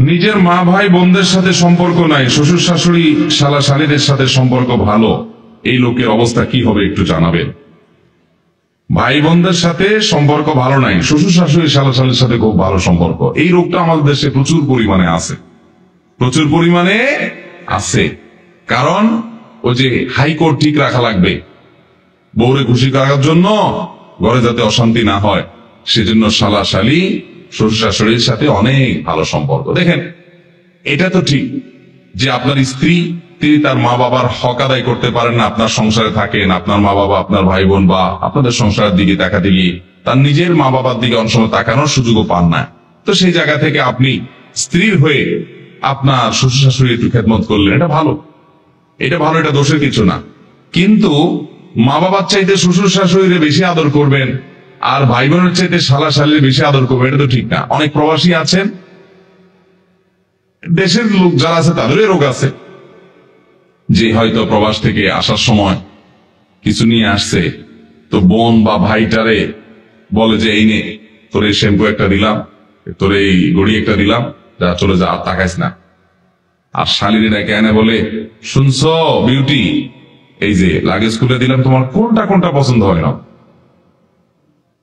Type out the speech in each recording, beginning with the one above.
নিজের মা ভাই বোনদের সাথে সম্পর্ক নাই, শ্বশুর শাশুড়ি শালা শালীদের সাথে সম্পর্ক ভালো, এই লোকের অবস্থা কি হবে একটু জানাবেন। ভাই বোনদের সাথে সম্পর্ক ভালো নাই, শ্বশুর শাশুড়ি শালা শালীর সাথে খুব ভালো সম্পর্ক, এই রোগটা আমাদের দেশে প্রচুর পরিমাণে আছে, প্রচুর পরিমাণে আছে। কারণ ওই যে হাইকোর্ট ঠিক রাখা লাগবে, বউরে খুশি করার জন্য, ঘরে যাতে অশান্তি না হয়, সেজন্য শালা শালী শ্বশুর শাশুড়ির সাথে অনেক ভালো সম্পর্ক। দেখেন, এটা তো ঠিক যে আপনার স্ত্রী তিনি তার মা বাবার হক আদায় করতে পারেন না, আপনার সংসারে থাকেন, আপনার মা বাবা আপনার ভাই বোন বা আপনাদের সংসারের দিকে তাকাতে গিয়ে তার নিজের মা বাবার দিকে অনেক সময় তাকানোর সুযোগও পান না। তো সেই জায়গা থেকে আপনি স্ত্রীর হয়ে আপনার শ্বশুর শাশুড়ি একটু খেদমত করলেন, এটা ভালো, এটা ভালো, এটা দোষের কিছু না। কিন্তু মা বাবার চাইতে শ্বশুর শাশুড়িরে বেশি আদর করবেন আর ভাই বোনের চাইতে শালা শালীর বেশি আদর করবেন, এটা তো ঠিক না। অনেক প্রবাসী আছেন, দেশের লোক যারা আছে তাদেরই রোগ আছে, যে হয়তো প্রবাস থেকে আসার সময় কিছু নিয়ে আসছে, তো বোন বা ভাইটারে বলে যে এই নে তোর এই শ্যাম্পু একটা দিলাম, তোর এই গড়ি একটা দিলাম, যা চলে যা, আর তাকাইস না। আর শালীর ডাকে এনে বলে, শুনছো বিউটি, এই যে লাগেজ খুলে দিলাম, তোমার কোনটা কোনটা পছন্দ হয় না।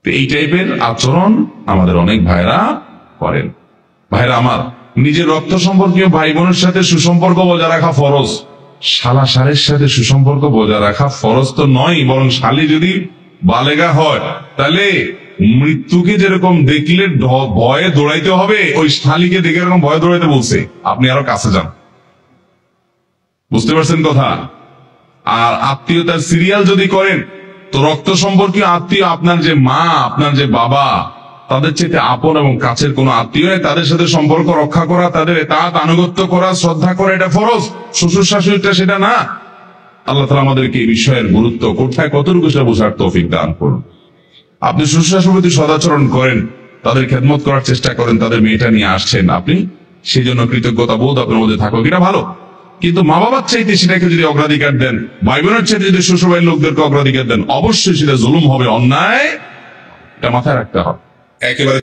এই টাইপের আচরণ আমাদের অনেক ভাইরা করেন। ভাইরা আমার, নিজের রক্ত সম্পর্কীয় ভাই বোনের সাথে সুসম্পর্ক বজায় রাখা ফরজ, শালা শালীর সাথে সুসম্পর্ক বজায় রাখা ফরজ তো নয়, বরং শালী যদি বালেগা হয় তাহলে মৃত্যুকে যেরকম দেখলে ভয়ে দৌড়াইতে হবে, ওই শালীকে দেখে এরকম ভয়ে দৌড়াইতে বলছে, আপনি আরো কাছে যান। বুঝতে পারছেন কথা? আর আত্মীয়তার সিরিয়াল যদি করেন, তো রক্ত সম্পর্কীয় আত্মীয়, আপনার যে মা, আপনার যে বাবা, তাদের চাইতে আপন এবং কাছের কোন আত্মীয়, তাদের সাথে সম্পর্ক রক্ষা করা, তাদের এতাত আনুগত্য করা, শ্রদ্ধা করা, এটা ফরজ। শ্বশুর শাশুড়িটা সেটা না। আল্লাহ তাআলা আমাদেরকে এই বিষয়ের গুরুত্ব কোথায় কতটুকু সেটা বোঝার তৌফিক দান করুন। আপনি শ্বশুর শাশুড়ির প্রতি সদাচরণ করেন, তাদের খেদমত করার চেষ্টা করেন, তাদের মেয়েটা নিয়ে আসছেন আপনি, সেই জন্য কৃতজ্ঞতা বোধ আপনার মধ্যে থাকুক, এটা ভালো। কিন্তু মা বাবার চাইতে সেটাকে যদি অগ্রাধিকার দেন, ভাই বোনের চাইতে যদি শ্বশুর বাড়ির লোকদেরকে অগ্রাধিকার দেন, অবশ্যই সেটা জুলুম হবে, অন্যায়, এটা মাথায় রাখতে হবে একেবারে।